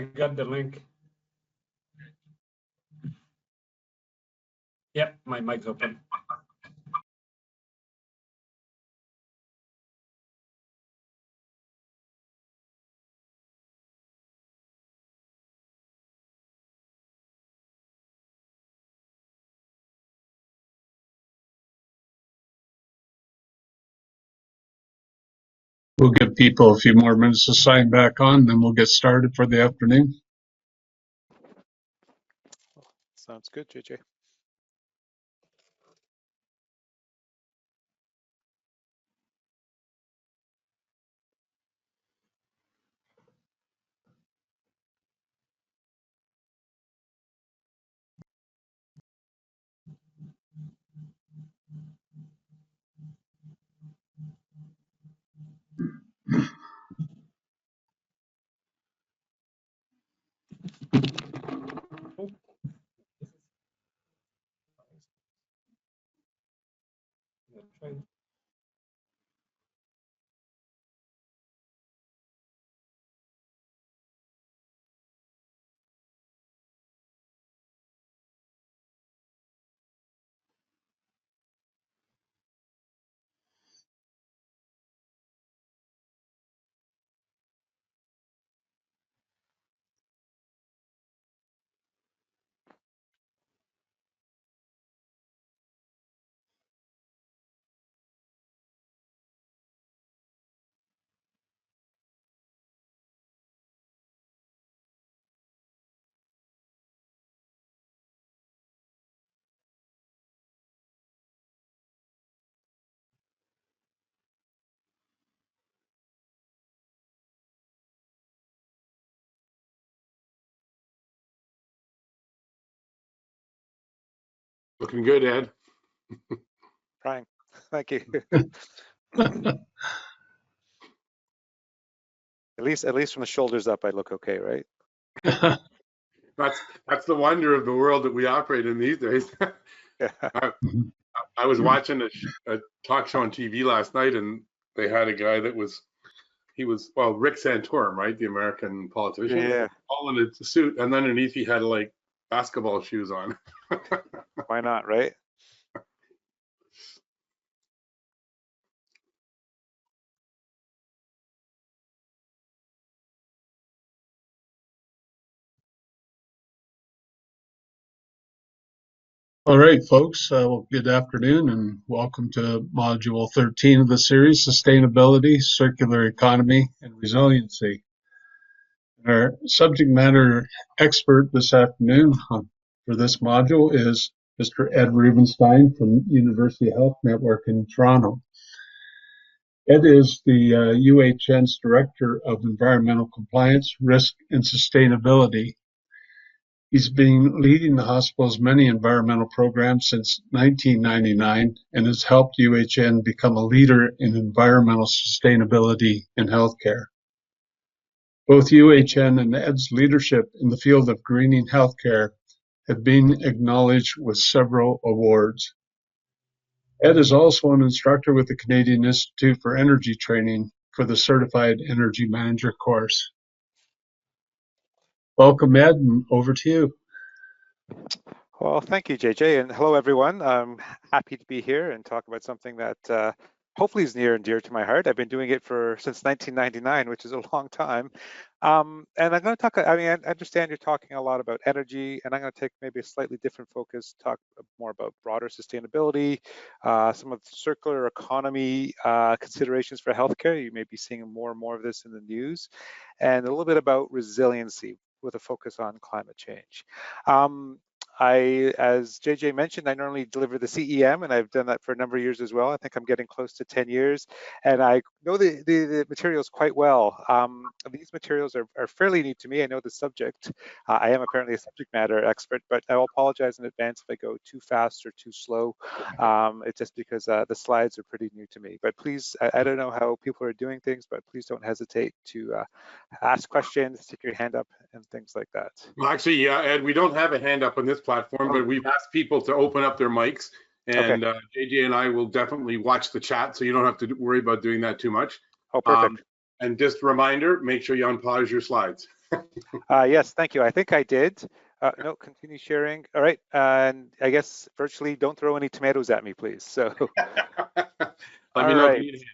got the link. Yep, my mic's open. We'll give people a few more minutes to sign back on, then we'll get started for the afternoon. Sounds good, JJ. Looking good, Ed. Trying. Thank you. At least from the shoulders up, I look okay, right? That's the wonder of the world that we operate in these days. Yeah. I was watching a talk show on TV last night, and they had a guy that was Rick Santorum, right, the American politician, Yeah. all in a suit, and underneath he had like basketball shoes on. Why not, right? All right, folks, well, good afternoon and welcome to Module 13 of the series, Sustainability, Circular Economy, and Resiliency. Our subject matter expert this afternoon for this module is Mr. Ed Rubenstein from University Health Network in Toronto. Ed is the UHN's Director of Environmental Compliance, Risk, and Sustainability. He's been leading the hospital's many environmental programs since 1999 and has helped UHN become a leader in environmental sustainability in healthcare. Both UHN and Ed's leadership in the field of greening healthcare have been acknowledged with several awards. Ed is also an instructor with the Canadian Institute for Energy Training for the Certified Energy Manager course. Welcome, Ed, and over to you. Well, thank you, JJ, and hello, everyone. I'm happy to be here and talk about something that hopefully is near and dear to my heart. I've been doing it since 1999, which is a long time. And I'm going to talk, I understand you're talking a lot about energy, and I'm going to take maybe a slightly different focus, talk more about broader sustainability, some of the circular economy considerations for healthcare. You may be seeing more and more of this in the news, and a little bit about resiliency with a focus on climate change. As JJ mentioned, I normally deliver the CEM, and I've done that for a number of years as well. I think I'm getting close to 10 years, and I know the materials quite well. These materials are fairly new to me. I know the subject. I am apparently a subject matter expert, but I'll apologize in advance if I go too fast or too slow. It's just because the slides are pretty new to me. But please, I don't know how people are doing things, but please don't hesitate to ask questions, stick your hand up, and things like that. Well, actually, yeah, Ed, we don't have a hand up on this platform, but we've asked people to open up their mics, and okay. JJ and I will definitely watch the chat, so you don't have to worry about doing that too much. Oh, perfect. And just a reminder, make sure you unpause your slides. Yes, thank you. I think I did. No, continue sharing. All right, and I guess virtually don't throw any tomatoes at me, please. So, Let me all know if right. you need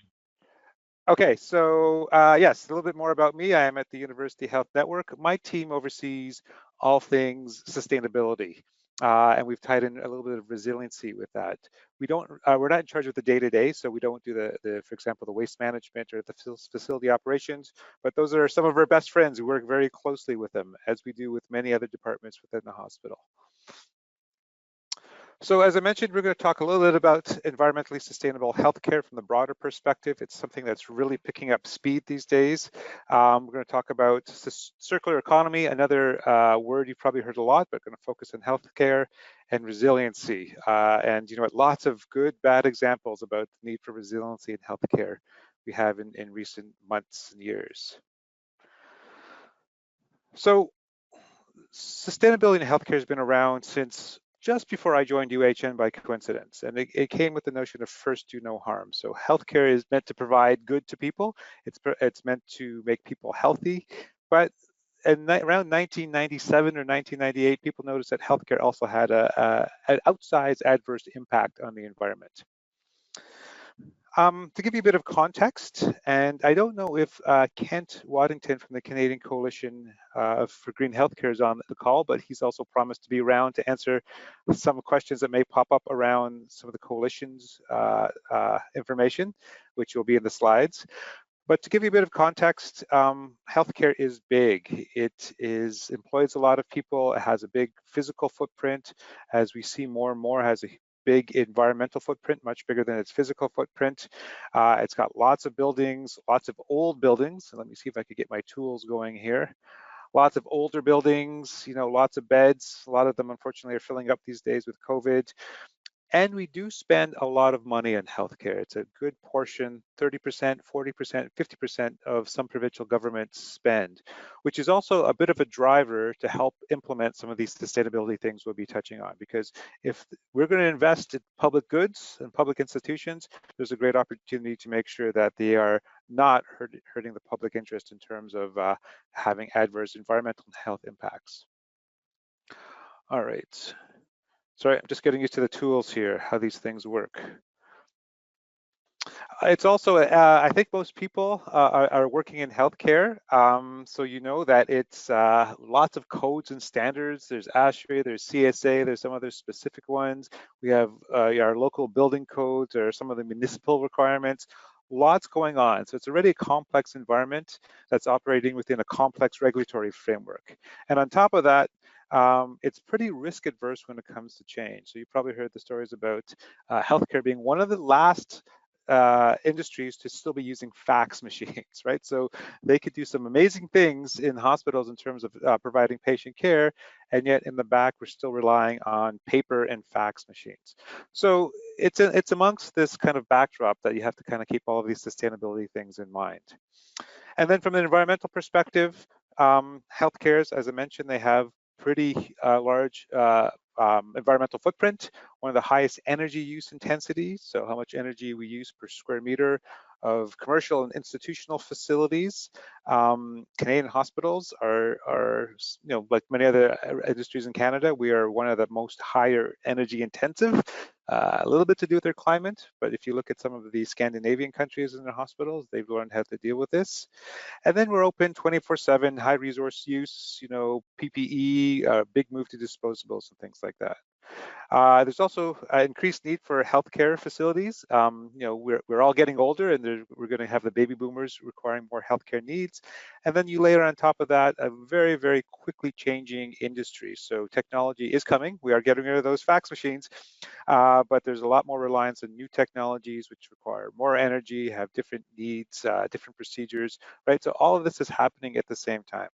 Okay, so yes, a little bit more about me. I am at the University Health Network. My team oversees all things sustainability, and we've tied in a little bit of resiliency with that. We're not in charge of the day-to-day, so we don't do for example, the waste management or the facility operations, but those are some of our best friends. We work very closely with them, as we do with many other departments within the hospital. So as I mentioned, we're going to talk a little bit about environmentally sustainable healthcare from the broader perspective. It's something that's really picking up speed these days. We're going to talk about circular economy, another word you've probably heard a lot, but going to focus on healthcare and resiliency. And you know what, lots of good, bad examples about the need for resiliency in healthcare we have in recent months and years. So sustainability in healthcare has been around since just before I joined UHN by coincidence, and it came with the notion of first do no harm. So healthcare is meant to provide good to people. It's meant to make people healthy, but around 1997 or 1998, people noticed that healthcare also had an outsized adverse impact on the environment. To give you a bit of context, and I don't know if Kent Waddington from the Canadian Coalition for Green Healthcare is on the call, but he's also promised to be around to answer some questions that may pop up around some of the coalition's information, which will be in the slides. But to give you a bit of context, healthcare is big. It employs a lot of people. It has a big physical footprint. As we see more and more, has a big environmental footprint, much bigger than its physical footprint. It's got lots of buildings, lots of old buildings. Let me see if I could get my tools going here. Lots of older buildings, you know, lots of beds. A lot of them, unfortunately, are filling up these days with COVID. And we do spend a lot of money on healthcare. It's a good portion, 30%, 40%, 50% of some provincial governments spend, which is also a bit of a driver to help implement some of these sustainability things we'll be touching on. Because if we're going to invest in public goods and public institutions, there's a great opportunity to make sure that they are not hurting the public interest in terms of having adverse environmental and health impacts. All right. Sorry, I'm just getting used to the tools here, how these things work. It's also, I think most people are working in healthcare, so you know that it's lots of codes and standards. There's ASHRAE, there's CSA, there's some other specific ones. We have our local building codes or some of the municipal requirements. Lots going on. So it's already a complex environment that's operating within a complex regulatory framework. And on top of that, it's pretty risk adverse when it comes to change. So you probably heard the stories about healthcare being one of the last industries to still be using fax machines, right? So they could do some amazing things in hospitals in terms of providing patient care, and yet in the back we're still relying on paper and fax machines. So it's amongst this kind of backdrop that you have to kind of keep all of these sustainability things in mind. And then from an environmental perspective, healthcares, as I mentioned, they have pretty large environmental footprint, one of the highest energy use intensities, so how much energy we use per square meter of commercial and institutional facilities. Canadian hospitals are, you know, like many other industries in Canada, we are one of the most higher energy intensive. A little bit to do with their climate, but if you look at some of the Scandinavian countries in their hospitals, they've learned how to deal with this. And then we're open 24/7, high resource use, you know, PPE, big move to disposables and things like that. There's also increased need for healthcare facilities. You know, we're all getting older, and we're going to have the baby boomers requiring more healthcare needs. And then you layer on top of that a very, very quickly changing industry. So technology is coming. We are getting rid of those fax machines, but there's a lot more reliance on new technologies which require more energy, have different needs, different procedures, right? So all of this is happening at the same time,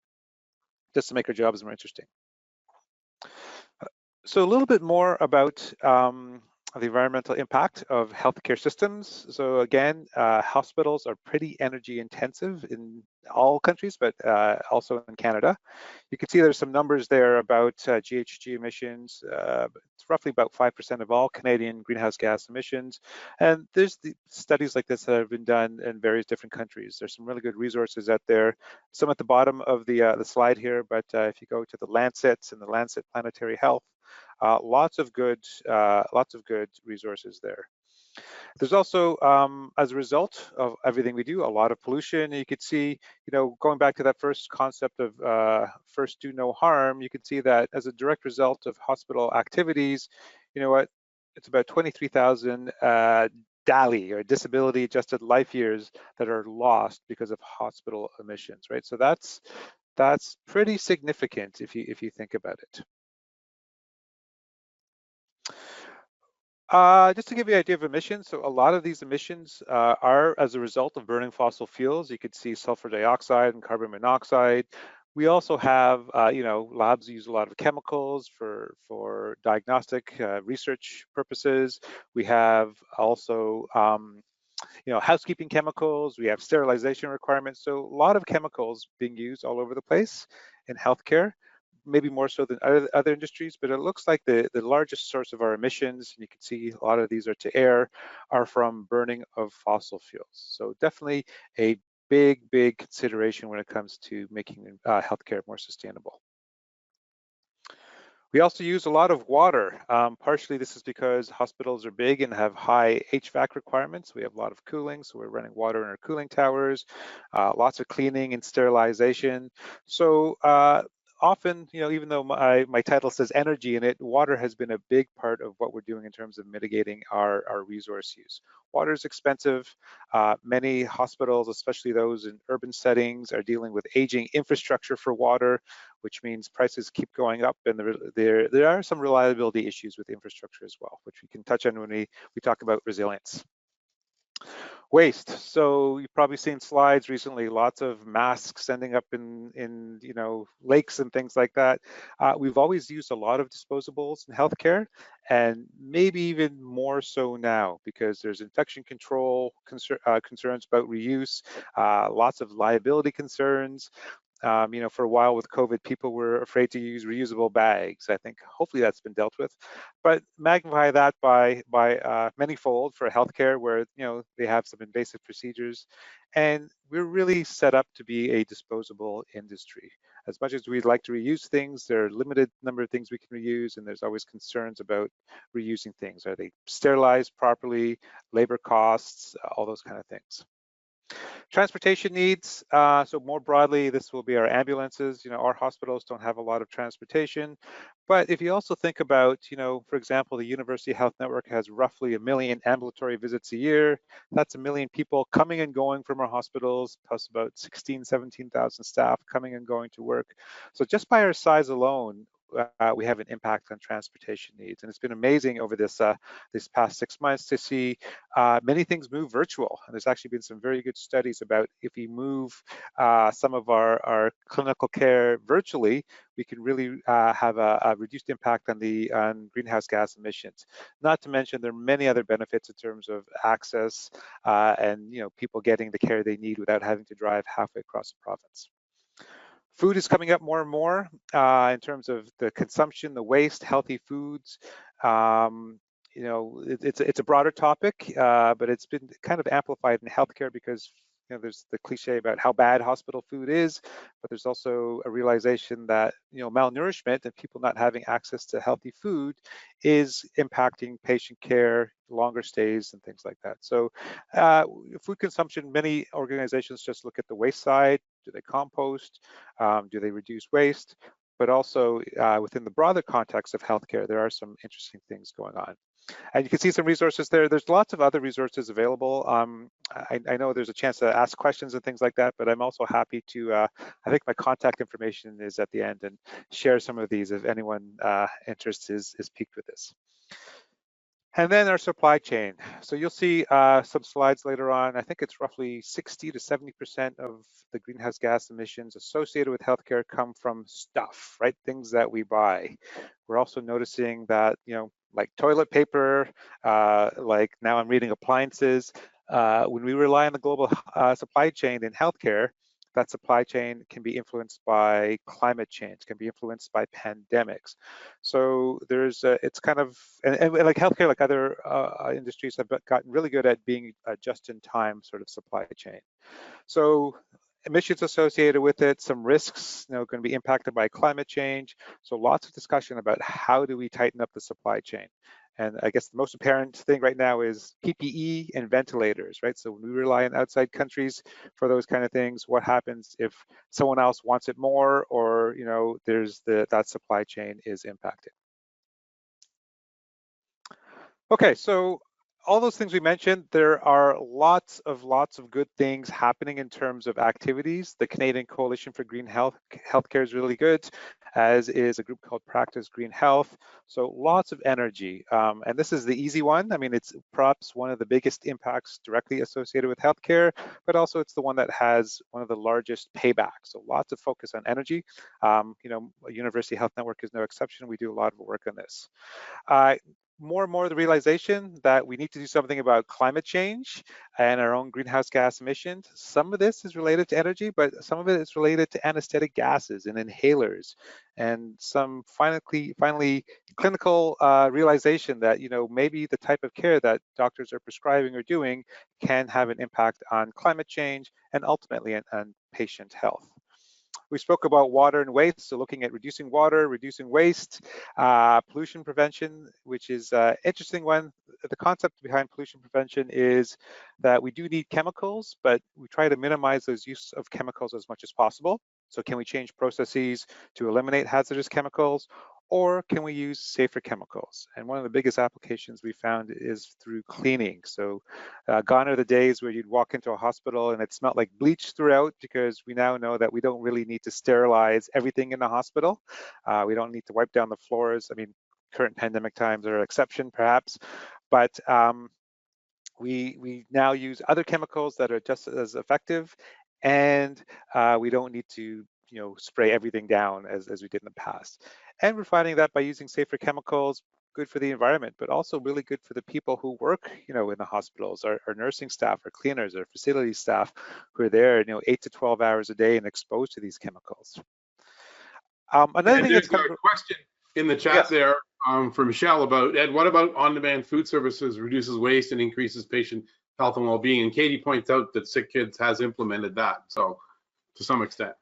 just to make our jobs more interesting. So a little bit more about the environmental impact of healthcare systems. So again, hospitals are pretty energy intensive in all countries, but also in Canada. You can see there's some numbers there about GHG emissions. It's roughly about 5% of all Canadian greenhouse gas emissions. And there's the studies like this that have been done in various different countries. There's some really good resources out there. Some at the bottom of the slide here, but if you go to the Lancet and the Lancet Planetary Health, lots of good resources there. There's also, as a result of everything we do, a lot of pollution. You could see, going back to that first concept of first do no harm, you could see that as a direct result of hospital activities, it's about 23,000 DALY, or disability adjusted life years, that are lost because of hospital emissions, right? So that's pretty significant if you think about it. Just to give you an idea of emissions, so a lot of these emissions are as a result of burning fossil fuels. You could see sulfur dioxide and carbon monoxide. We also have, labs use a lot of chemicals for diagnostic research purposes. We have also, housekeeping chemicals. We have sterilization requirements. So a lot of chemicals being used all over the place in healthcare, maybe more so than other industries, but it looks like the largest source of our emissions, and you can see a lot of these are to air, are from burning of fossil fuels. So definitely a big consideration when it comes to making healthcare more sustainable. We also use a lot of water. Partially this is because hospitals are big and have high HVAC requirements. We have a lot of cooling, so we're running water in our cooling towers, lots of cleaning and sterilization. So often, even though my title says energy in it, water has been a big part of what we're doing in terms of mitigating our resource use. Water is expensive. Many hospitals, especially those in urban settings, are dealing with aging infrastructure for water, which means prices keep going up, and there are some reliability issues with infrastructure as well, which we can touch on when we talk about resilience. Waste. So you've probably seen slides recently, lots of masks ending up in lakes and things like that. We've always used a lot of disposables in healthcare, and maybe even more so now because there's infection control concerns about reuse, lots of liability concerns. For a while with COVID, people were afraid to use reusable bags. I think hopefully that's been dealt with, but magnify that by manyfold for healthcare, where they have some invasive procedures, and we're really set up to be a disposable industry. As much as we'd like to reuse things, there are a limited number of things we can reuse, and there's always concerns about reusing things. Are they sterilized properly? Labor costs, all those kind of things. Transportation needs, so more broadly, this will be our ambulances. Our hospitals don't have a lot of transportation, but if you also think about, for example, the University Health Network has roughly 1 million ambulatory visits a year. That's 1 million people coming and going from our hospitals, plus about 17,000 staff coming and going to work. So just by our size alone, we have an impact on transportation needs. And it's been amazing over this past 6 months to see many things move virtual. And there's actually been some very good studies about if we move some of our clinical care virtually, we can really have a reduced impact on greenhouse gas emissions. Not to mention there are many other benefits in terms of access and people getting the care they need without having to drive halfway across the province. Food is coming up more and more in terms of the consumption, the waste, healthy foods. It's a broader topic, but it's been kind of amplified in healthcare because there's the cliche about how bad hospital food is, but there's also a realization that malnourishment and people not having access to healthy food is impacting patient care, longer stays, and things like that. So food consumption, many organizations just look at the waste side. Do they compost? Do they reduce waste? But also within the broader context of healthcare, there are some interesting things going on. And you can see some resources there. There's lots of other resources available. I know there's a chance to ask questions and things like that, but I'm also happy to, I think my contact information is at the end, and share some of these if anyone interest is piqued with this. And then our supply chain. So you'll see some slides later on. I think it's roughly 60 to 70% of the greenhouse gas emissions associated with healthcare come from stuff, right? Things that we buy. We're also noticing that, like toilet paper, like now I'm reading appliances. When we rely on the global supply chain in healthcare, that supply chain can be influenced by climate change, can be influenced by pandemics. So there's, it's kind of, and like healthcare, like other industries have gotten really good at being a just-in-time sort of supply chain. So emissions associated with it, some risks, going to be impacted by climate change. So lots of discussion about how do we tighten up the supply chain. And I guess the most apparent thing right now is PPE and ventilators, right? So when we rely on outside countries for those kind of things, what happens if someone else wants it more, or there's that supply chain is impacted. Okay, so all those things we mentioned, there are lots of good things happening in terms of activities. The Canadian Coalition for Green Healthcare is really good, as is a group called Practice Green Health. So lots of energy. And this is the easy one. I mean, it's perhaps one of the biggest impacts directly associated with healthcare, but also it's the one that has one of the largest paybacks. So lots of focus on energy. University Health Network is no exception. We do a lot of work on this. More and more the realization that we need to do something about climate change and our own greenhouse gas emissions. Some of this is related to energy, but some of it is related to anesthetic gases and inhalers, and some finally clinical realization that maybe the type of care that doctors are prescribing or doing can have an impact on climate change and ultimately on patient health. We spoke about water and waste, so looking at reducing water, reducing waste, pollution prevention, which is an interesting one. The concept behind pollution prevention is that we do need chemicals, but we try to minimize those use of chemicals as much as possible. So can we change processes to eliminate hazardous chemicals, or can we use safer chemicals? And one of the biggest applications we found is through cleaning. So gone are the days where you'd walk into a hospital and it smelled like bleach throughout, because we now know that we don't really need to sterilize everything in the hospital. We don't need to wipe down the floors. I mean, current pandemic times are an exception perhaps, but we now use other chemicals that are just as effective, and we don't need to spray everything down as we did in the past. And we're finding that by using safer chemicals, good for the environment, but also really good for the people who work in the hospitals, our nursing staff, our cleaners, our facility staff who are there 8 to 12 hours a day and exposed to these chemicals. Another thing that's a question in the chat there from Michelle about, Ed, what about on-demand food services reduces waste and increases patient health and well-being? And Katie points out that Sick Kids has implemented that, so to some extent.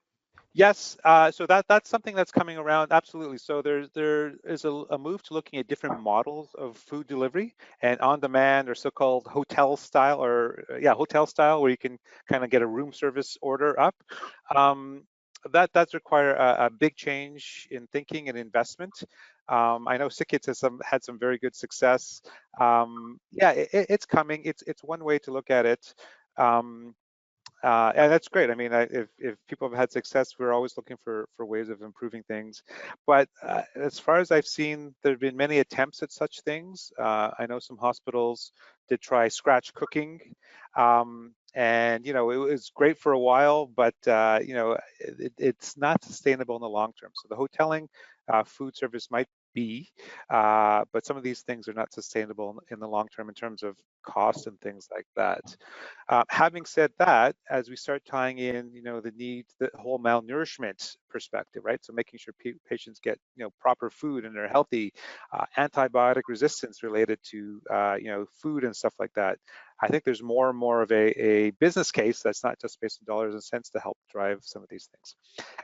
Yes, so that's something that's coming around, absolutely. So there is a move to looking at different models of food delivery and on-demand, or so-called hotel style, or hotel style, where you can kind of get a room service order up. That does require a big change in thinking and investment. I know Sick Kids has had some very good success. It's coming. It's one way to look at it. And that's great. I mean, if people have had success, we're always looking for ways of improving things. But as far as I've seen, there have been many attempts at such things. I know some hospitals did try scratch cooking, and it was great for a while, but it's not sustainable in the long term. So the hoteling food service might be, but some of these things are not sustainable in the long term in terms of cost and things like that. Having said that, as we start tying in, the whole malnourishment perspective, right? So making sure patients get, proper food and they're healthy, antibiotic resistance related to, food and stuff like that. I think there's more and more of a business case that's not just based on dollars and cents to help drive some of these things.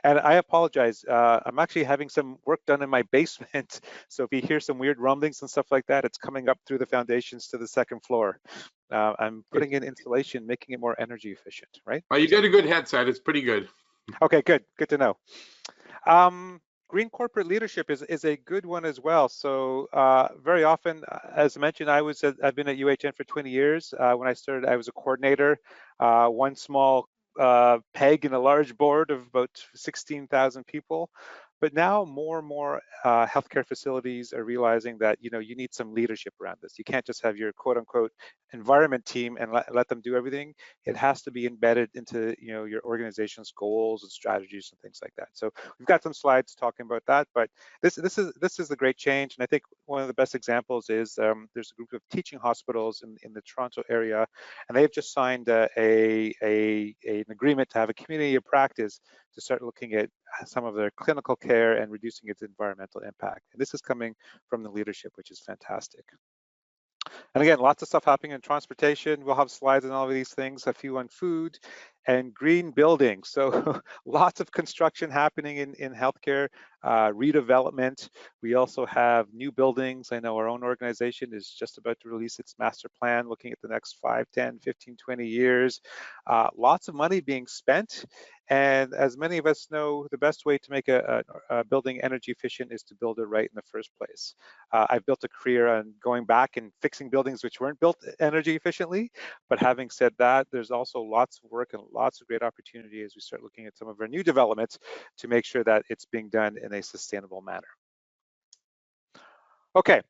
And I apologize, I'm actually having some work done in my basement. So if you hear some weird rumblings and stuff like that, it's coming up through the foundations to the second floor. I'm putting in insulation, making it more energy efficient, right? Oh, you got a good headset. It's pretty good. Okay, good to know. Green corporate leadership is a good one as well. So very often, as I mentioned, I've been at UHN for 20 years. When I started, I was a coordinator, one small peg in a large board of about 16,000 people. But now more and more healthcare facilities are realizing that you need some leadership around this. You can't just have your quote unquote environment team and let them do everything. It has to be embedded into your organization's goals and strategies and things like that. So we've got some slides talking about that, but this is a great change. And I think one of the best examples is there's a group of teaching hospitals in the Toronto area, and they've just signed an agreement to have a community of practice to start looking at some of their clinical care and reducing its environmental impact. And this is coming from the leadership, which is fantastic. And again, lots of stuff happening in transportation. We'll have slides on all of these things, a few on food and green buildings. So lots of construction happening in healthcare, redevelopment. We also have new buildings. I know our own organization is just about to release its master plan, looking at the next 5, 10, 15, 20 years. Lots of money being spent. And as many of us know, the best way to make a building energy efficient is to build it right in the first place. I've built a career on going back and fixing buildings which weren't built energy efficiently. But having said that, there's also lots of work and lots of great opportunity as we start looking at some of our new developments to make sure that it's being done in a sustainable manner. Okay.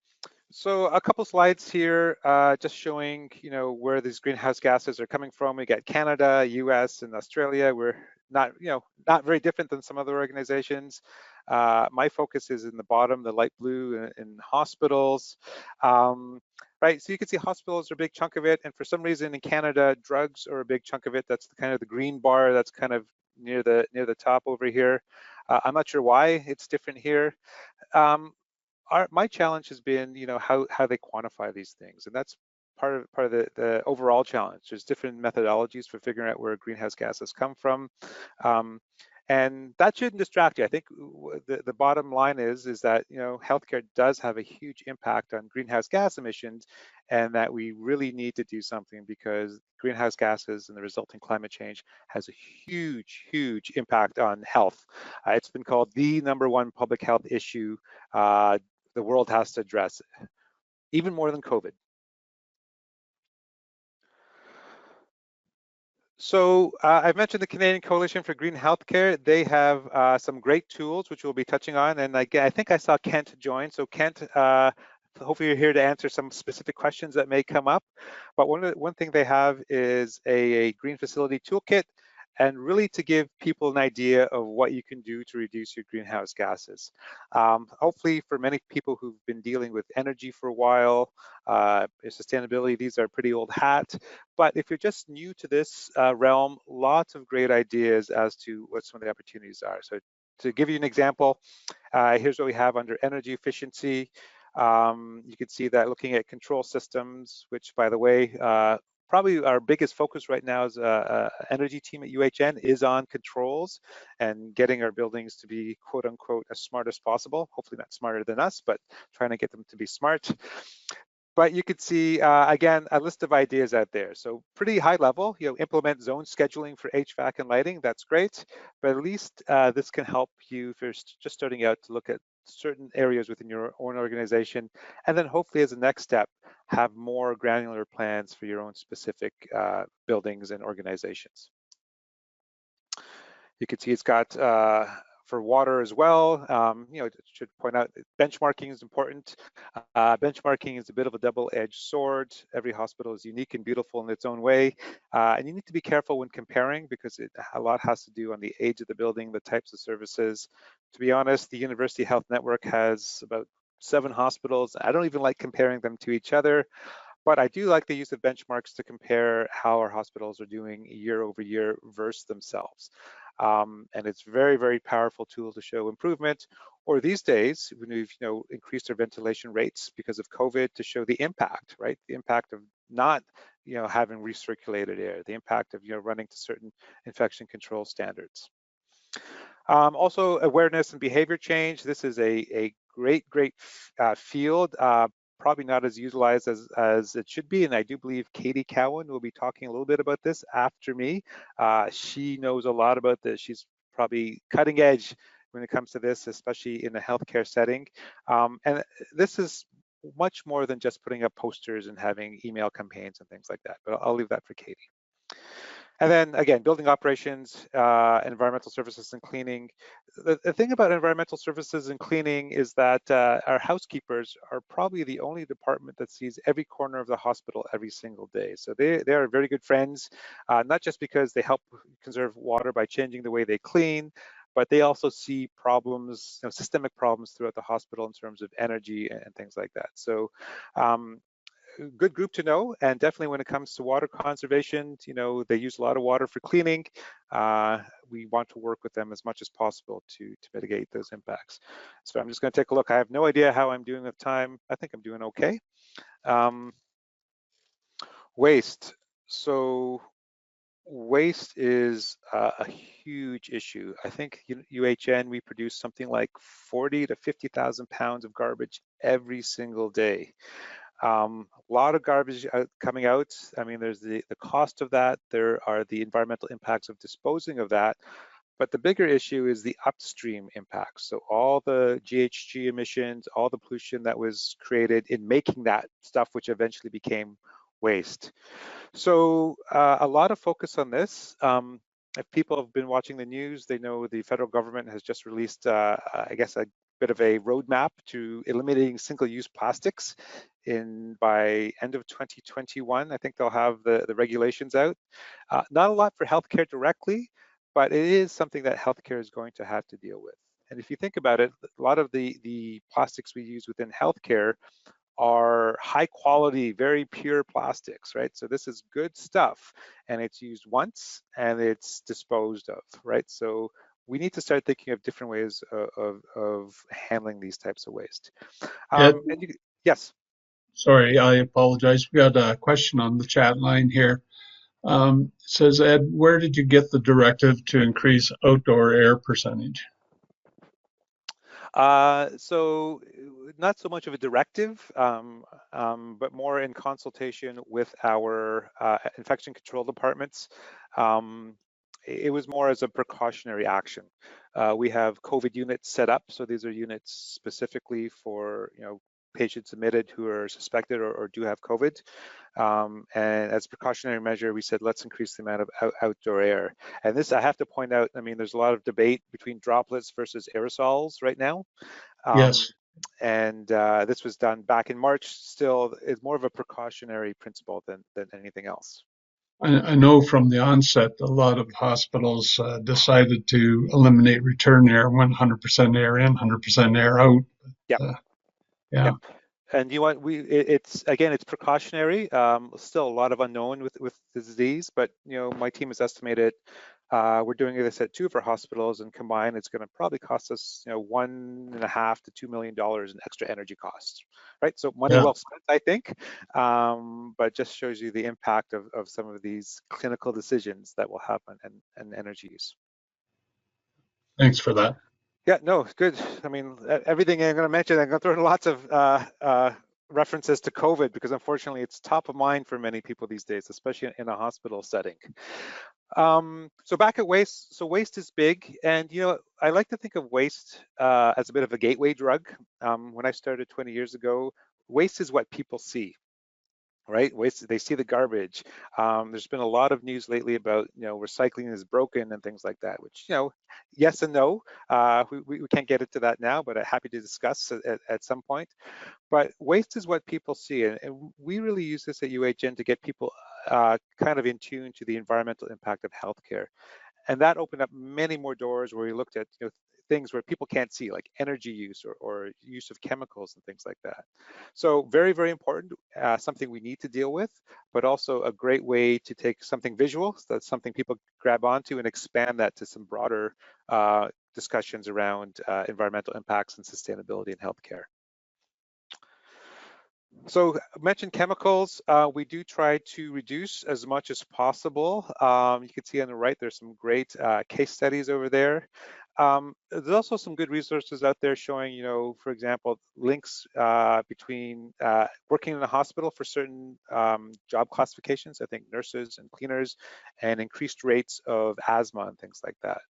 So a couple slides here, just showing where these greenhouse gases are coming from. We got Canada, US, and Australia. We're not very different than some other organizations. My focus is in the bottom, the light blue, in hospitals. Right, so you can see hospitals are a big chunk of it, and for some reason in Canada, drugs are a big chunk of it. That's kind of the green bar that's kind of near the top over here. I'm not sure why it's different here. My challenge has been, how they quantify these things, and that's part of the overall challenge. There's different methodologies for figuring out where greenhouse gases come from, and that shouldn't distract you. I think the bottom line is that healthcare does have a huge impact on greenhouse gas emissions, and that we really need to do something because greenhouse gases and the resulting climate change has a huge impact on health. It's been called the #1 public health issue the world has to address, even more than COVID. So I've mentioned the Canadian Coalition for Green Healthcare. They have some great tools, which we'll be touching on. And again, I think I saw Kent join. So Kent, hopefully you're here to answer some specific questions that may come up. But one thing they have is a green facility toolkit, and really to give people an idea of what you can do to reduce your greenhouse gases. Hopefully for many people who've been dealing with energy for a while, sustainability, these are pretty old hat. But if you're just new to this realm, lots of great ideas as to what some of the opportunities are. So to give you an example, here's what we have under energy efficiency. You can see that looking at control systems, which by the way, probably our biggest focus right now as energy team at UHN is on controls and getting our buildings to be quote unquote as smart as possible. Hopefully not smarter than us, but trying to get them to be smart. But you could see, again, a list of ideas out there. So pretty high level, implement zone scheduling for HVAC and lighting. That's great. But at least this can help you if you're just starting out to look at certain areas within your own organization. And then hopefully as a next step, have more granular plans for your own specific buildings and organizations. You can see it's got for water as well. It should point out benchmarking is important. Benchmarking is a bit of a double-edged sword. Every hospital is unique and beautiful in its own way. And you need to be careful when comparing because a lot has to do on the age of the building, the types of services. To be honest, the University Health Network has about 7 hospitals. I don't even like comparing them to each other. But I do like the use of benchmarks to compare how our hospitals are doing year over year versus themselves. And it's very powerful tool to show improvement. Or these days, when we've increased our ventilation rates because of COVID, to show the impact, right? The impact of not having recirculated air, the impact of running to certain infection control standards. Also, awareness and behavior change. This is a great field. Probably not as utilized as it should be. And I do believe Katie Cowan will be talking a little bit about this after me. She knows a lot about this. She's probably cutting edge when it comes to this, especially in a healthcare setting. And this is much more than just putting up posters and having email campaigns and things like that, but I'll leave that for Katie. And then again, building operations, environmental services and cleaning. The thing about environmental services and cleaning is that our housekeepers are probably the only department that sees every corner of the hospital every single day. So they are very good friends, not just because they help conserve water by changing the way they clean, but they also see problems, systemic problems throughout the hospital in terms of energy and things like that. So good group to know, and definitely when it comes to water conservation, they use a lot of water for cleaning. We want to work with them as much as possible to mitigate those impacts. So I'm just going to take a look. I have no idea how I'm doing with time. I think I'm doing okay. Waste. So waste is a huge issue. I think UHN, we produce something like 40 to 50,000 pounds of garbage every single day. A lot of garbage coming out. I mean, there's the cost of that. There are the environmental impacts of disposing of that. But the bigger issue is the upstream impacts. So all the GHG emissions, all the pollution that was created in making that stuff, which eventually became waste. So a lot of focus on this. If people have been watching the news, they know the federal government has just released, I guess, a bit of a roadmap to eliminating single-use plastics by end of 2021. I think they'll have the regulations out. Not a lot for healthcare directly, but it is something that healthcare is going to have to deal with. And if you think about it, a lot of the plastics we use within healthcare are high quality, very pure plastics, right? So this is good stuff, and it's used once and it's disposed of, right? So we need to start thinking of different ways of handling these types of waste. Yes. Sorry, I apologize. We got a question on the chat line here. It says, Ed, where did you get the directive to increase outdoor air percentage? So not so much of a directive, but more in consultation with our infection control departments. It was more as a precautionary action. We have COVID units set up, so these are units specifically for patients admitted who are suspected or do have COVID. And as a precautionary measure, we said, let's increase the amount of outdoor air. And this, I have to point out, I mean, there's a lot of debate between droplets versus aerosols right now. Yes. And this was done back in March. Still, it's more of a precautionary principle than anything else. I know from the onset, a lot of hospitals decided to eliminate return air, went 100% air in, 100% air out. Yeah. Yeah. Yep. And it's precautionary. Still a lot of unknown with the disease, but my team has estimated we're doing this at 2 of our hospitals, and combined it's going to probably cost us $1.5 to $2 million in extra energy costs, right? So money well spent, I think, but just shows you the impact of some of these clinical decisions that will happen and energy use. Thanks for that. Yeah, no, good. I mean, everything I'm going to mention, I'm going to throw in lots of references to COVID, because unfortunately it's top of mind for many people these days, especially in a hospital setting. So back at waste. So waste is big, and I like to think of waste as a bit of a gateway drug. When I started 20 years ago, waste is what people see. Right, waste. They see the garbage. There's been a lot of news lately about recycling is broken and things like that. Which yes and no. We can't get into that now, but I'm happy to discuss at some point. But waste is what people see, and we really use this at UHN to get people kind of in tune to the environmental impact of healthcare. And that opened up many more doors where we looked at things where people can't see, like energy use or use of chemicals and things like that. So very, very important, something we need to deal with, but also a great way to take something visual, so that's something people grab onto, and expand that to some broader discussions around environmental impacts and sustainability in healthcare. So I mentioned chemicals. We do try to reduce as much as possible. You can see on the right, there's some great case studies over there. There's also some good resources out there showing, for example, links between working in a hospital for certain job classifications, I think nurses and cleaners, and increased rates of asthma and things like that.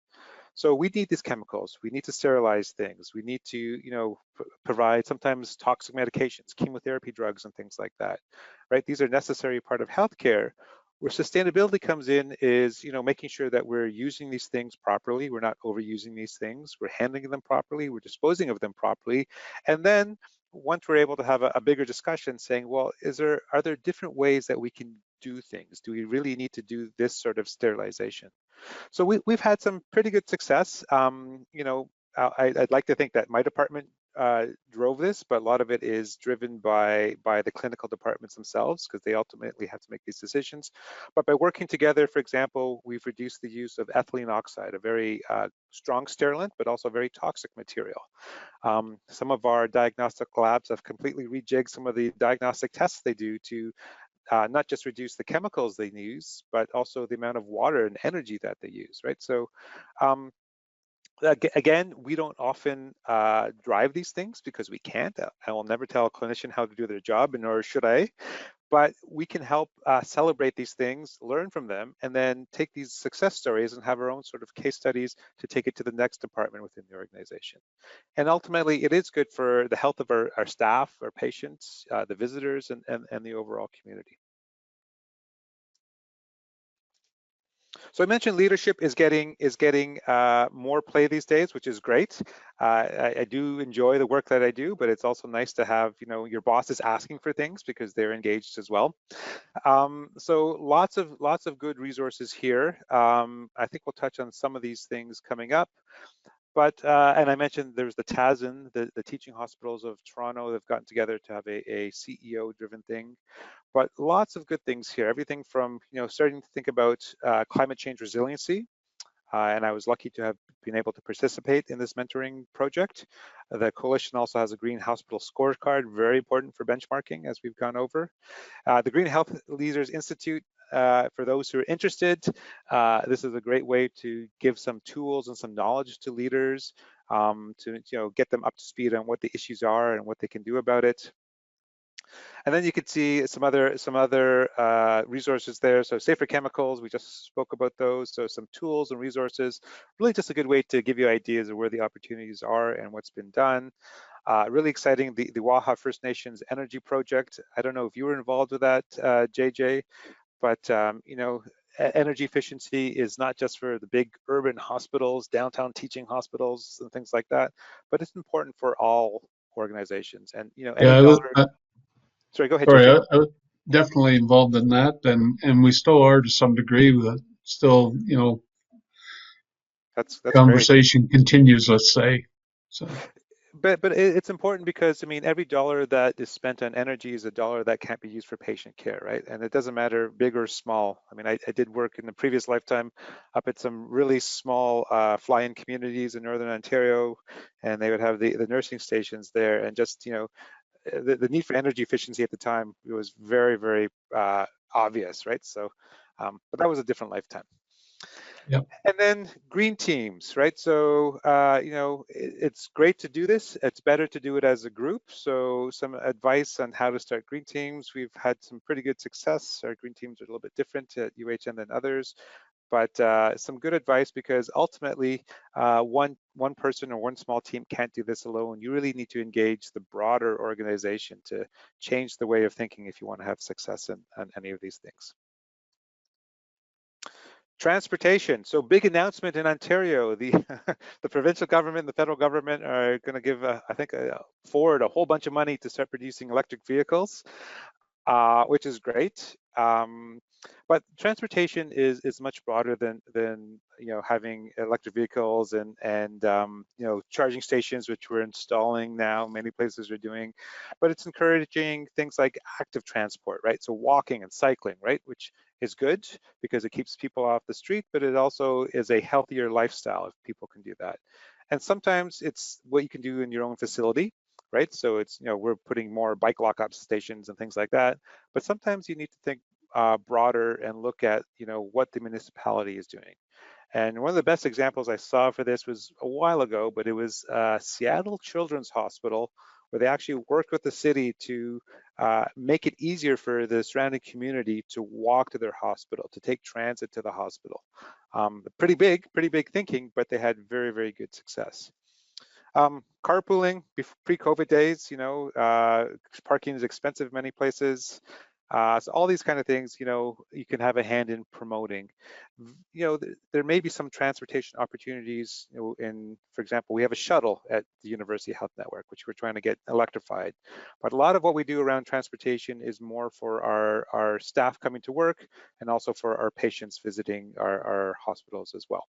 So we need these chemicals. We need to sterilize things. We need to, provide sometimes toxic medications, chemotherapy drugs, and things like that, right? These are necessary part of healthcare, Where sustainability comes in is, making sure that we're using these things properly. We're not overusing these things. We're handling them properly. We're disposing of them properly. And then once we're able to have a bigger discussion saying, well, are there different ways that we can do things? Do we really need to do this sort of sterilization? So we've had some pretty good success. I'd like to think that my department drove this, but a lot of it is driven by the clinical departments themselves, because they ultimately have to make these decisions. But by working together, for example, we've reduced the use of ethylene oxide, a very strong sterilant, but also very toxic material. Some of our diagnostic labs have completely rejigged some of the diagnostic tests they do to not just reduce the chemicals they use, but also the amount of water and energy that they use, right? So again, we don't often drive these things because we can't. I will never tell a clinician how to do their job, and nor should I. But we can help celebrate these things, learn from them, and then take these success stories and have our own sort of case studies to take it to the next department within the organization. And ultimately, it is good for the health of our staff, our patients, the visitors, and the overall community. So I mentioned leadership is getting more play these days, which is great. I do enjoy the work that I do, but it's also nice to have, your boss is asking for things because they're engaged as well. So lots of good resources here. I think we'll touch on some of these things coming up. But, and I mentioned there's the TASN, the Teaching Hospitals of Toronto. They've gotten together to have a CEO-driven thing. But lots of good things here. Everything from, starting to think about climate change resiliency. And I was lucky to have been able to participate in this mentoring project. The coalition also has a Green Hospital scorecard, very important for benchmarking, as we've gone over. The Green Health Leaders Institute, for those who are interested, this is a great way to give some tools and some knowledge to leaders to get them up to speed on what the issues are and what they can do about it. And then you can see some other resources there. So safer chemicals, we just spoke about those. So some tools and resources, really just a good way to give you ideas of where the opportunities are and what's been done. Really exciting, the Waha First Nations Energy Project. I don't know if you were involved with that, JJ, but energy efficiency is not just for the big urban hospitals, downtown teaching hospitals and things like that, but it's important for all organizations. And any dollar. Sorry, go ahead, Sorry, JJ. I was definitely involved in that, and we still are to some degree. But still, That's conversation continues, let's say. So. But it's important because, I mean, every dollar that is spent on energy is a dollar that can't be used for patient care, right? And it doesn't matter big or small. I mean, I did work in the previous lifetime up at some really small fly-in communities in Northern Ontario, and they would have the nursing stations there, and just, the need for energy efficiency at the time was very, very obvious, right? So, but that was a different lifetime. Yep. And then green teams, right? So, it's great to do this. It's better to do it as a group. So some advice on how to start green teams. We've had some pretty good success. Our green teams are a little bit different at UHN than others, but some good advice, because ultimately one person or one small team can't do this alone. You really need to engage the broader organization to change the way of thinking if you want to have success in any of these things. Transportation. So big announcement in Ontario. The the provincial government, the federal government are going to give, I think, forward a whole bunch of money to start producing electric vehicles, which is great. But transportation is much broader than having electric vehicles and charging stations, which we're installing now. Many places are doing, but it's encouraging things like active transport, right? So walking and cycling, right, which is good because it keeps people off the street, but it also is a healthier lifestyle if people can do that. And sometimes it's what you can do in your own facility, right? So it's, we're putting more bike lockup stations and things like that. But sometimes you need to think broader and look at, what the municipality is doing. And one of the best examples I saw for this was a while ago, but it was Seattle Children's Hospital, where they actually worked with the city to make it easier for the surrounding community to walk to their hospital, to take transit to the hospital. Pretty big thinking, but they had very, very good success. Carpooling, pre-COVID days, parking is expensive in many places. So all these kind of things, you can have a hand in promoting. There may be some transportation opportunities. For example, we have a shuttle at the University Health Network, which we're trying to get electrified. But a lot of what we do around transportation is more for our staff coming to work and also for our patients visiting our hospitals as well.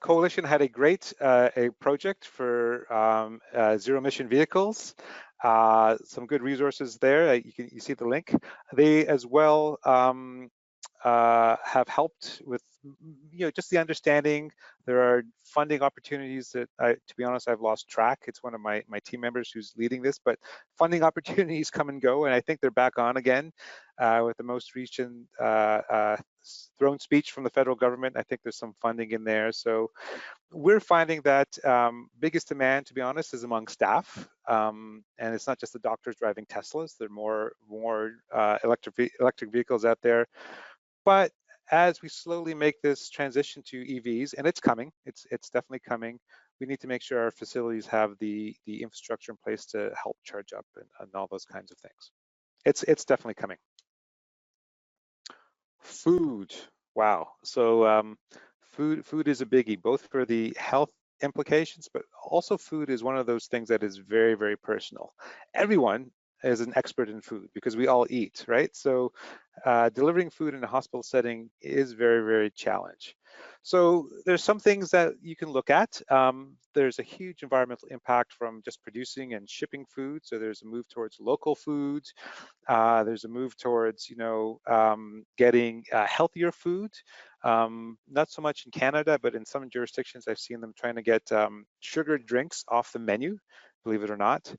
Coalition had a great a project for zero emission vehicles. Some good resources there. You see the link. They as well have helped with just the understanding. There are funding opportunities that to be honest, I've lost track. It's one of my team members who's leading this, but funding opportunities come and go, and I think they're back on again with the most recent throne speech from the federal government. I think there's some funding in there. So we're finding that biggest demand, to be honest, is among staff, and it's not just the doctors driving Teslas. There are more electric vehicles out there. But as we slowly make this transition to EVs, and it's coming, it's definitely coming, we need to make sure our facilities have the infrastructure in place to help charge up and all those kinds of things. It's definitely coming. Food, wow. So food is a biggie, both for the health implications, but also food is one of those things that is very, very personal. Everyone is an expert in food because we all eat, right? So delivering food in a hospital setting is very, very challenging. So there's some things that you can look at. There's a huge environmental impact from just producing and shipping food. So there's a move towards local foods. There's a move towards, getting healthier food. Not so much in Canada, but in some jurisdictions, I've seen them trying to get sugared drinks off the menu, believe it or not.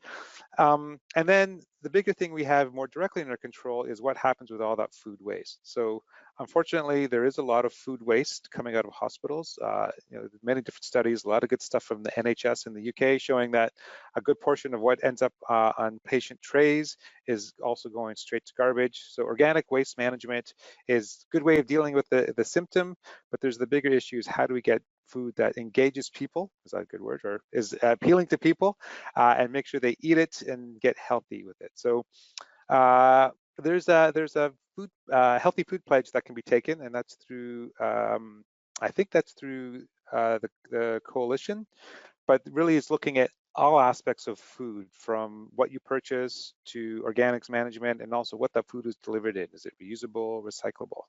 And then the bigger thing we have more directly in our control is what happens with all that food waste. So unfortunately, there is a lot of food waste coming out of hospitals. Many different studies, a lot of good stuff from the NHS in the UK showing that a good portion of what ends up on patient trays is also going straight to garbage. So organic waste management is a good way of dealing with the symptom, but there's the bigger issue is how do we get food that engages people, is that a good word, or is appealing to people, and make sure they eat it and get healthy with it. So there's a food healthy food pledge that can be taken, and that's through I think that's through the coalition, but really it's looking at all aspects of food, from what you purchase to organics management, and also what that food is delivered in. Is it reusable, recyclable?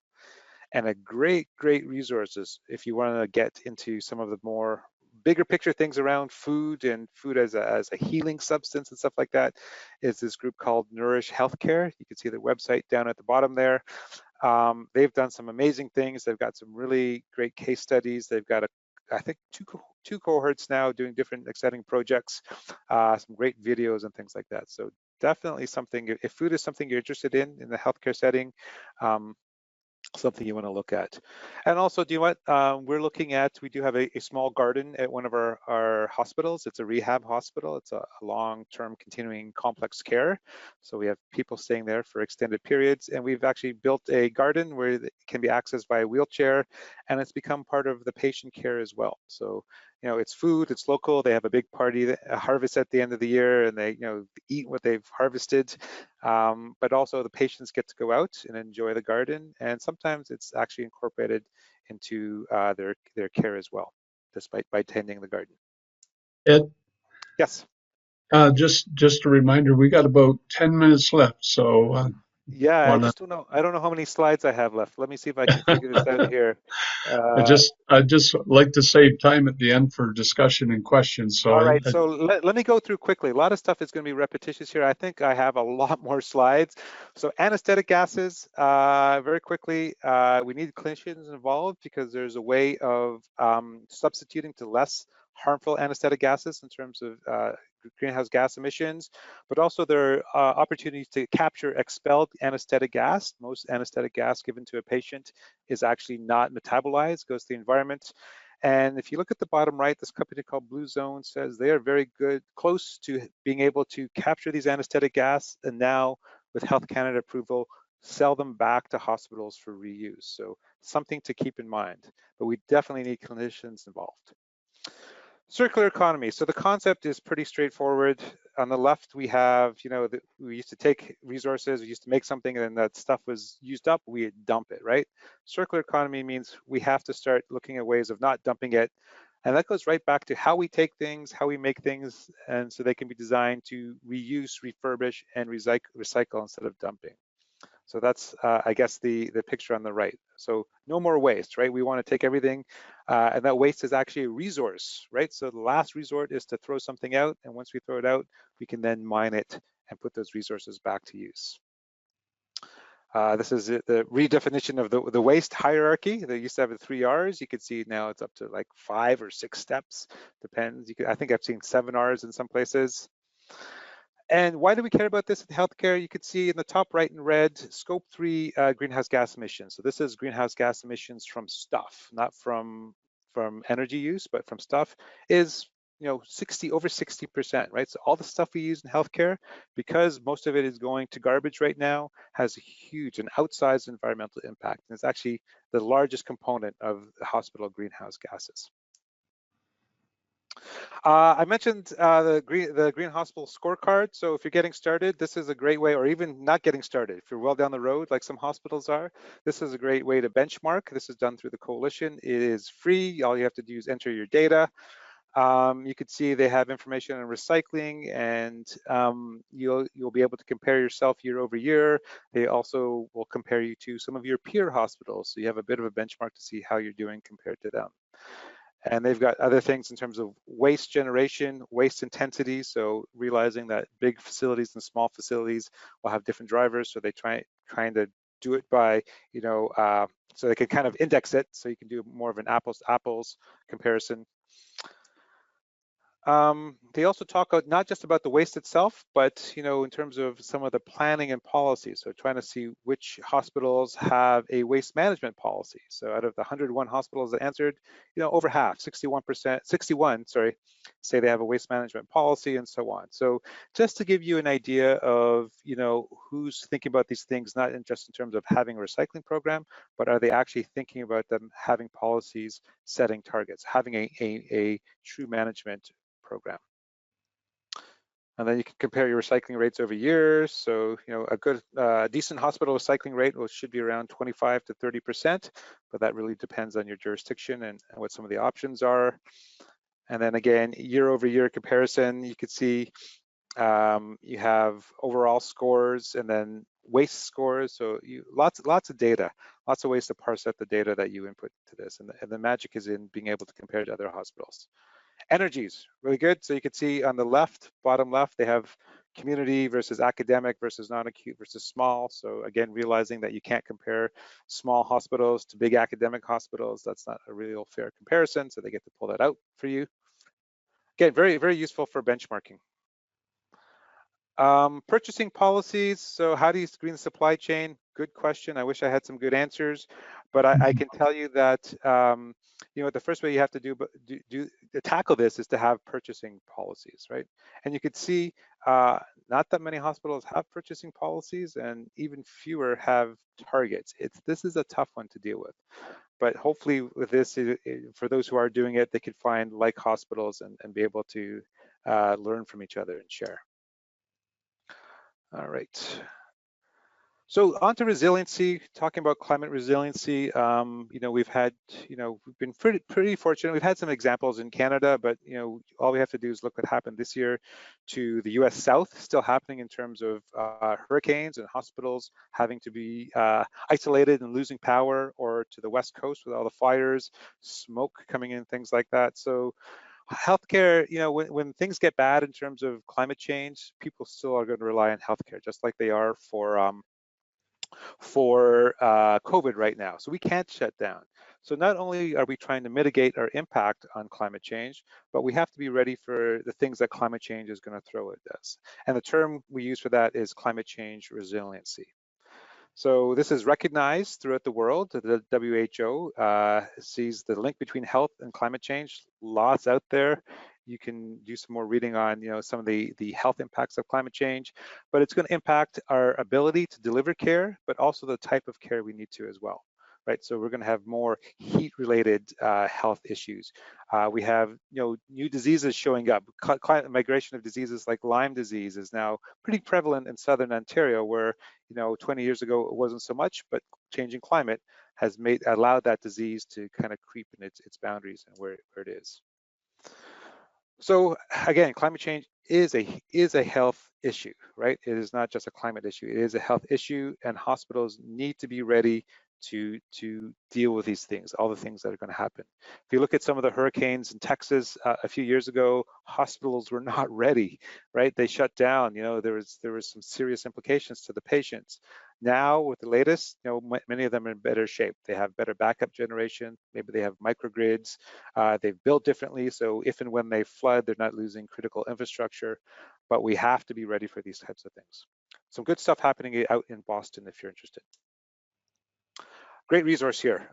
And a great resources if you want to get into some of the more bigger picture things around food and food as a healing substance and stuff like that is this group called Nourish Healthcare. You can see their website down at the bottom there. They've done some amazing things. They've got some really great case studies. They've got I think two cohorts now doing different exciting projects, some great videos and things like that. So definitely something, if food is something you're interested in the healthcare setting, something you want to look at. And also, do you know what we're looking at? We do have a small garden at one of our hospitals. It's a rehab hospital. It's a long-term continuing complex care. So we have people staying there for extended periods, and we've actually built a garden where it can be accessed by a wheelchair, and it's become part of the patient care as well. So it's food, it's local. They have a big party, a harvest at the end of the year, and they eat what they've harvested. But also the patients get to go out and enjoy the garden, and sometimes it's actually incorporated into their care as well, despite by tending the garden. Ed, Yes. just a reminder, we got about 10 minutes left, so yeah, I just don't know. I don't know how many slides I have left. Let me see if I can figure this out here. I just like to save time at the end for discussion and questions. So all right, so let me go through quickly. A lot of stuff is going to be repetitious here. I think I have a lot more slides. So anesthetic gases, very quickly, we need clinicians involved because there's a way of substituting to less harmful anesthetic gases in terms of greenhouse gas emissions, but also there are opportunities to capture expelled anesthetic gas. Most anesthetic gas given to a patient is actually not metabolized, goes to the environment. And if you look at the bottom right, this company called Blue Zone says they are very good, close to being able to capture these anesthetic gas, and now with Health Canada approval, sell them back to hospitals for reuse. So something to keep in mind, but we definitely need clinicians involved. Circular economy. So the concept is pretty straightforward. On the left, we have, we used to take resources, we used to make something, and then that stuff was used up, we dump it, right? Circular economy means we have to start looking at ways of not dumping it. And that goes right back to how we take things, how we make things, and so they can be designed to reuse, refurbish, and recycle instead of dumping. So that's, I guess, the picture on the right. So no more waste, right? We want to take everything, and that waste is actually a resource, right? So the last resort is to throw something out, and once we throw it out, we can then mine it and put those resources back to use. This is the redefinition of the waste hierarchy. They used to have the 3 R's. You can see now it's up to like 5 or 6 steps, depends. I think I've seen 7 R's in some places. And why do we care about this in healthcare? You can see in the top right in red, scope 3 greenhouse gas emissions. So this is greenhouse gas emissions from stuff, not from energy use, but from stuff, is over 60%, right? So all the stuff we use in healthcare, because most of it is going to garbage right now, has a huge and outsized environmental impact. And it's actually the largest component of the hospital greenhouse gases. I mentioned the Green Hospital scorecard. So if you're getting started, this is a great way, or even not getting started, if you're well down the road, like some hospitals are, this is a great way to benchmark. This is done through the coalition. It is free. All you have to do is enter your data. You can see they have information on recycling, and you'll be able to compare yourself year over year. They also will compare you to some of your peer hospitals, so you have a bit of a benchmark to see how you're doing compared to them. And they've got other things in terms of waste generation, waste intensity. So realizing that big facilities and small facilities will have different drivers. So they trying to do it by, so they can kind of index it. So you can do more of an apples to apples comparison. They also talk not just about the waste itself, but in terms of some of the planning and policy. So trying to see which hospitals have a waste management policy. So out of the 101 hospitals that answered, over half, 61%, say they have a waste management policy and so on. So just to give you an idea of, who's thinking about these things, not just in terms of having a recycling program, but are they actually thinking about them having policies, setting targets, having a true management program. And then you can compare your recycling rates over years. So, a good, decent hospital recycling rate should be around 25 to 30%, but that really depends on your jurisdiction and what some of the options are. And then again, year over year comparison, you could see you have overall scores and then waste scores. So lots of data, lots of ways to parse out the data that you input to this. And the magic is in being able to compare to other hospitals. Energies, really good. So you can see on the left, bottom left, they have community versus academic versus non-acute versus small. So again, realizing that you can't compare small hospitals to big academic hospitals. That's not a real fair comparison. So they get to pull that out for you. Again, very, very useful for benchmarking. Purchasing policies. So how do you screen the supply chain? Good question. I wish I had some good answers, but I can tell you that the first way you have to to tackle this is to have purchasing policies, right? And you could see not that many hospitals have purchasing policies, and even fewer have targets. This is a tough one to deal with, but hopefully with this, for those who are doing it, they could find like hospitals and be able to learn from each other and share. All right. So on to resiliency, talking about climate resiliency. We've had, we've been pretty fortunate. We've had some examples in Canada, but, all we have to do is look what happened this year to the US South, still happening in terms of hurricanes and hospitals having to be isolated and losing power, or to the West Coast with all the fires, smoke coming in, things like that. So healthcare, when things get bad in terms of climate change, people still are going to rely on healthcare, just like they are for COVID right now. So we can't shut down. So not only are we trying to mitigate our impact on climate change, but we have to be ready for the things that climate change is going to throw at us. And the term we use for that is climate change resiliency. So this is recognized throughout the world. The WHO sees the link between health and climate change. Lots out there. You can do some more reading on, some of the health impacts of climate change, but it's going to impact our ability to deliver care, but also the type of care we need to as well. right? So we're going to have more heat-related health issues. We have, new diseases showing up. Climate migration of diseases like Lyme disease is now pretty prevalent in southern Ontario, where 20 years ago it wasn't so much, but changing climate has allowed that disease to kind of creep in its boundaries and where it is. So again, climate change is a health issue, right? It is not just a climate issue. It is a health issue, and hospitals need to be ready to deal with these things, all the things that are going to happen. If you look at some of the hurricanes in Texas a few years ago, hospitals were not ready, right? They shut down. There was some serious implications to the patients. Now with the latest, many of them are in better shape. They have better backup generation. Maybe they have microgrids. They've built differently, so if and when they flood, they're not losing critical infrastructure. But we have to be ready for these types of things. Some good stuff happening out in Boston if you're interested. Great resource here.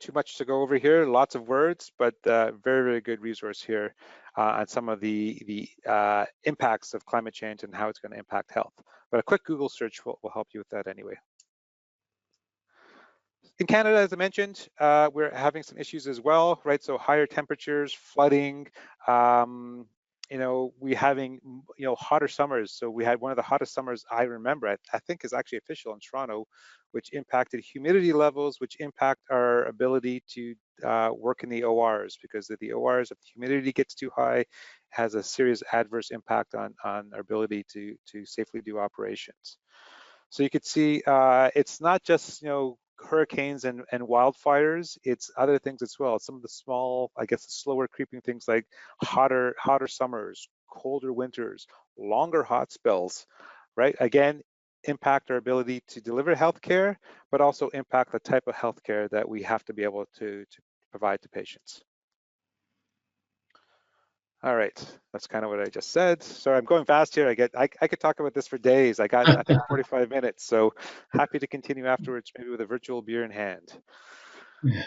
Too much to go over here, lots of words, but very, very good resource here on some of the impacts of climate change and how it's going to impact health. But a quick Google search will help you with that anyway. In Canada, as I mentioned, we're having some issues as well, right? So higher temperatures, flooding, we having, hotter summers. So we had one of the hottest summers I remember, I think is actually official in Toronto, which impacted humidity levels, which impact our ability to work in the ORs, because if the ORs, if the humidity gets too high, has a serious adverse impact on our ability to safely do operations. So you could see it's not just, hurricanes and wildfires, it's other things as well. Some of the small, I guess, the slower creeping things like hotter summers, colder winters, longer hot spells, right? Again, impact our ability to deliver healthcare, but also impact the type of healthcare that we have to be able to provide to patients. All right, that's kind of what I just said. Sorry, I'm going fast here. I could talk about this for days. I got, I think, 45 minutes. So happy to continue afterwards, maybe with a virtual beer in hand. Yeah.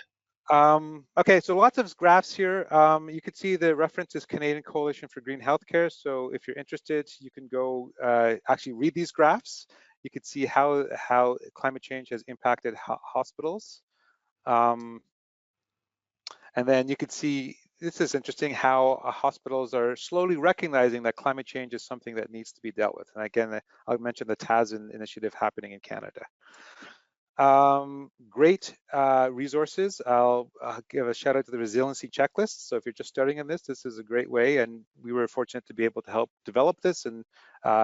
Okay, so lots of graphs here. You can see the reference is Canadian Coalition for Green Healthcare. So if you're interested, you can go actually read these graphs. You can see how climate change has impacted hospitals. And then you could see, this is interesting, how hospitals are slowly recognizing that climate change is something that needs to be dealt with. And again, I'll mention the TAS initiative happening in Canada. Great resources. I'll give a shout out to the Resiliency checklist. So if you're just starting in this is a great way, and we were fortunate to be able to help develop this and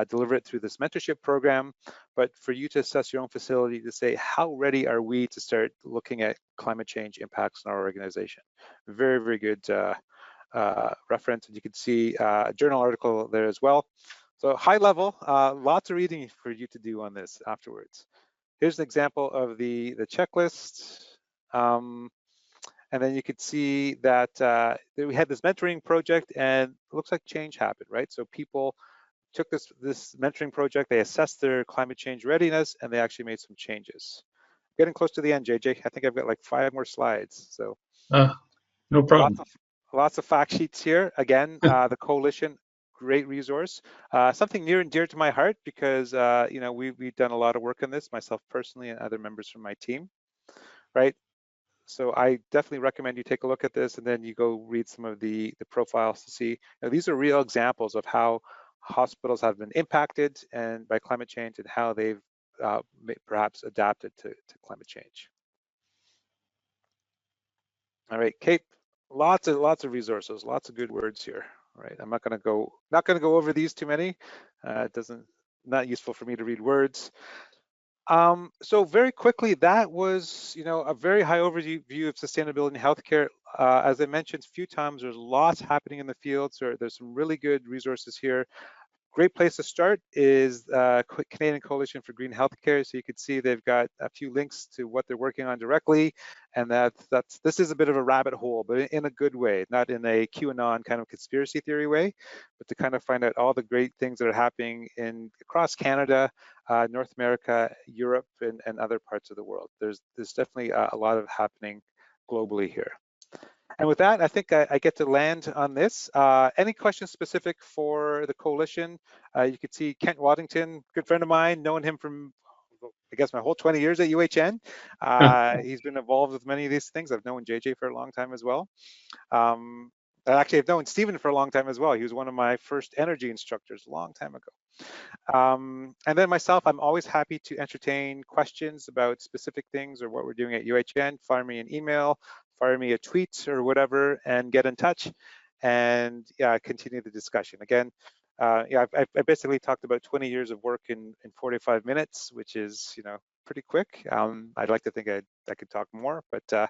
deliver it through this mentorship program. But for you to assess your own facility to say, how ready are we to start looking at climate change impacts in our organization? Very, very good reference, and you can see a journal article there as well. So high level, lots of reading for you to do on this afterwards. Here's an example of the checklist. And then you could see that we had this mentoring project, and it looks like change happened, right? So people took this mentoring project, they assessed their climate change readiness, and they actually made some changes. Getting close to the end, JJ. I think I've got like 5 more slides. So no problem. Lots of fact sheets here. Again, the coalition, great resource. Something near and dear to my heart, because we've done a lot of work on this, myself personally and other members from my team, right? So I definitely recommend you take a look at this, and then you go read some of the profiles to see. These are real examples of how hospitals have been impacted by climate change, and how they've perhaps adapted to climate change. All right, Kate, lots of resources, lots of good words here. All right, I'm not going to go over these too many. Not useful for me to read words. So very quickly, that was a very high overview of sustainability in healthcare. As I mentioned a few times, there's lots happening in the field, so there's some really good resources here. Great place to start is Canadian Coalition for Green Healthcare. So you can see they've got a few links to what they're working on directly, and this is a bit of a rabbit hole, but in a good way, not in a QAnon kind of conspiracy theory way, but to kind of find out all the great things that are happening across Canada, North America, Europe, and other parts of the world. There's definitely a lot of happening globally here. And with that, I think I get to land on this. Any questions specific for the coalition? You could see Kent Waddington, good friend of mine, known him from I guess my whole 20 years at UHN. He's been involved with many of these things. I've known JJ for a long time as well. Actually, I've known Stephen for a long time as well. He was one of my first energy instructors a long time ago. And then myself, I'm always happy to entertain questions about specific things or what we're doing at UHN. Fire me an email, fire me a tweet or whatever, and get in touch. And yeah, continue the discussion. Again, yeah, I basically talked about 20 years of work in 45 minutes, which is, you know, pretty quick. I'd like to think I could talk more, but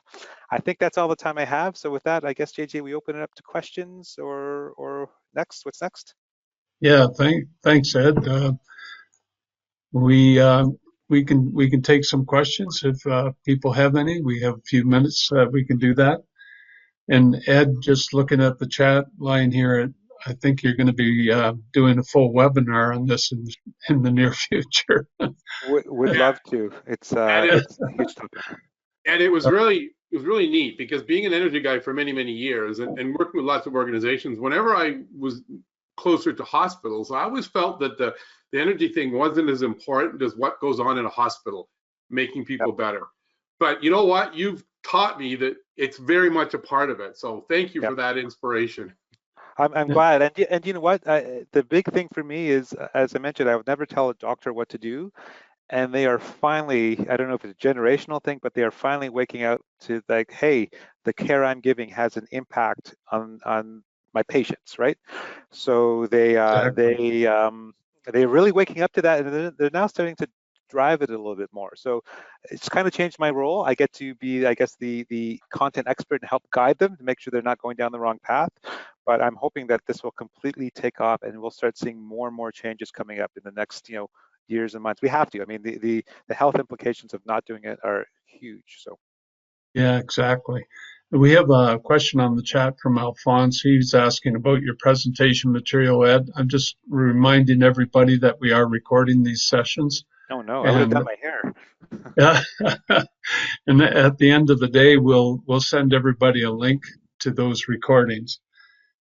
I think that's all the time I have. So with that, I guess, JJ, we open it up to questions or next, what's next? Yeah, thanks, Ed. We can take some questions if people have any. We have a few minutes. We can do that. And Ed, just looking at the chat line here, I think you're going to be doing a full webinar on this in the near future. Would love to. It's a huge topic. And it was really neat because being an energy guy for many, many years and working with lots of organizations, whenever I was closer to hospitals, I always felt that the energy thing wasn't as important as what goes on in a hospital, making people better. But you know what? You've taught me that it's very much a part of it. So thank you for that inspiration. I'm glad. And you know what? The big thing for me is, as I mentioned, I would never tell a doctor what to do. And they are finally, I don't know if it's a generational thing, but they are finally waking up to like, hey, the care I'm giving has an impact on my patients, right? So they're really waking up to that, and they're now starting to drive it a little bit more. So it's kind of changed my role. I get to be, I guess, the content expert and help guide them to make sure they're not going down the wrong path. But I'm hoping that this will completely take off, and we'll start seeing more and more changes coming up in the next, years and months. We have to. I mean, the health implications of not doing it are huge. So. Yeah, exactly. We have a question on the chat from Alphonse. He's asking about your presentation material, Ed. I'm just reminding everybody that we are recording these sessions. Oh no, I would have done my hair. Yeah. And at the end of the day, we'll send everybody a link to those recordings.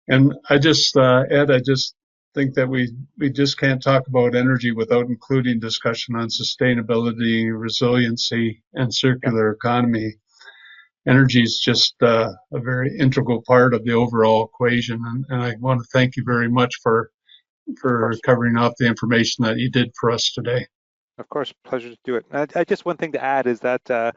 And I just, Ed, I just think that we just can't talk about energy without including discussion on sustainability, resiliency, and circular economy. Energy is just a very integral part of the overall equation. And I want to thank you very much for covering off the information that you did for us today. Of course, pleasure to do it. I just one thing to add is that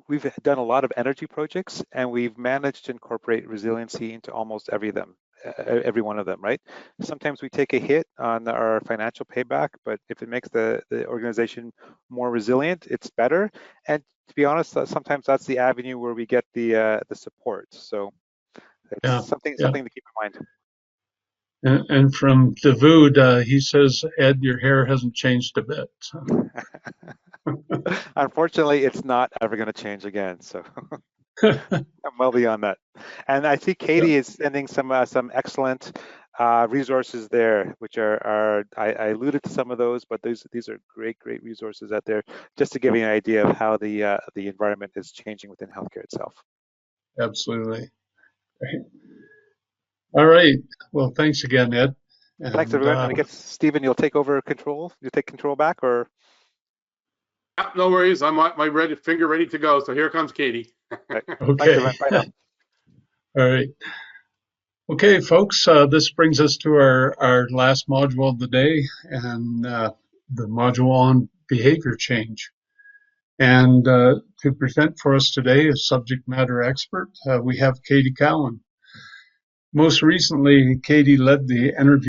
we've done a lot of energy projects, and we've managed to incorporate resiliency into almost every one of them, right? Sometimes we take a hit on our financial payback, but if it makes the organization more resilient, it's better. And to be honest, sometimes that's the avenue where we get the support. So it's something to keep in mind. And from Dawood, he says, Ed, your hair hasn't changed a bit. So. Unfortunately, it's not ever going to change again. So I'm well beyond that. And I see Katie is sending some excellent resources there, which are I alluded to some of those, but these are great resources out there, just to give you an idea of how the environment is changing within healthcare itself. Absolutely. Right. All right. Well, thanks again, Ed. And, thanks, everyone. And I guess, Stephen, you'll take over control. You take control back, or? No worries. I'm my finger ready to go. So here comes Katie. Right. Okay. Thanks, bye now. All right. Okay, folks, this brings us to our last module of the day, and the module on behavior change. And to present for us today as subject matter expert, we have Katie Cowan. Most recently, Katie led the energy